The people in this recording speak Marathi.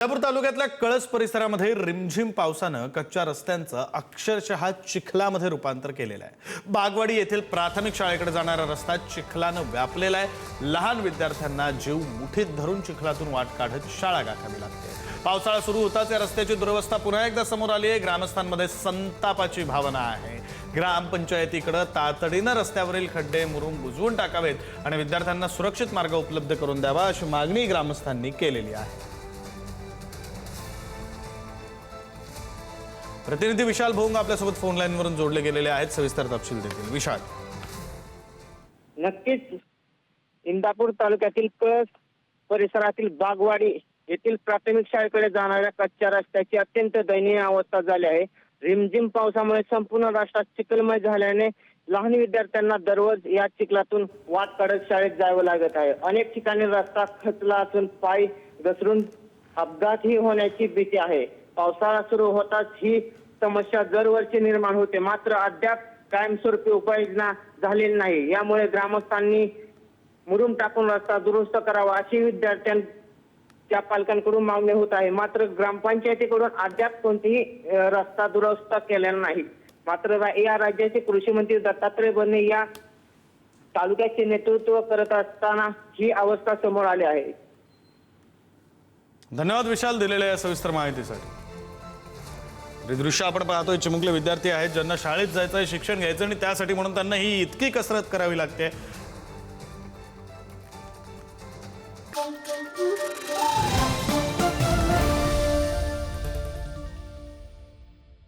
इंदापूर तालुक्यातल्या कळस परिसरामध्ये रिमझिम पावसानं कच्च्या रस्त्यांचं अक्षरशः चिखलामध्ये रूपांतर केलेलं आहे। बागवाडी येथील प्राथमिक शाळेकडे जाणारा रस्ता चिखलानं व्यापलेला आहे। लहान विद्यार्थ्यांना जीव मुठीत धरून चिखलातून वाट काढत शाळा गाठावी लागते। पावसाळा सुरू होताच या रस्त्याची दुरवस्था पुन्हा एकदा समोर आली आहे। ग्रामस्थांमध्ये संतापाची भावना आहे। ग्रामपंचायतीकडे तातडीनं रस्त्यावरील खड्डे मुरुम बुजवून टाकावेत आणि विद्यार्थ्यांना सुरक्षित मार्ग उपलब्ध करून द्यावा अशी मागणी ग्रामस्थांनी केलेली आहे। प्रतिनिधी विशाल भोंग आपल्यासोबत फोन लाईनवरून जोडले गेलेले आहेत। सविस्तर तपशील देतील विशाल। नक्कीच इंदापूर तालुक्यातील कळस परिसरातील बागवाडी येथील प्राथमिक शाळेकडे जाणाऱ्या कच्च्या रस्त्याची अत्यंत दयनीय अवस्था झाली आहे। रिमझिम पावसामुळे संपूर्ण राष्ट्रात चिखलमय झाल्याने लहान विद्यार्थ्यांना दररोज या चिखलातून वाट काढत शाळेत जावं लागत आहे। अनेक ठिकाणी रस्ता खचला असून पाय घसरून अपघातही होण्याची भीती आहे। पावसाळा सुरू होताच ही समस्या दरवर्षी निर्माण होते, मात्र अद्याप कायमस्वरूपी उपाययोजना झालेली नाही। यामुळे ग्रामस्थांनी मुरुम टाकून रस्ता दुरुस्त करावा अशी विद्यार्थ्यांच्या पालकांकडून मागणी होत आहे। मात्र ग्रामपंचायतीकडून अद्याप कोणतीही रस्ता दुरुस्त केलेला नाही। मात्र या राज्याचे कृषी मंत्री दत्तात्रय भरणे या तालुक्याचे नेतृत्व करत असताना ही अवस्था समोर आली आहे। धन्यवाद विशाल दिलेल्या या सविस्तर माहितीसाठी। दृश्य आपण पाहतोय, चिमुकले विद्यार्थी आहेत ज्यांना शाळेत जायचं आहे, शिक्षण घ्यायचं आणि त्यासाठी म्हणून त्यांना ही इतकी कसरत करावी लागते।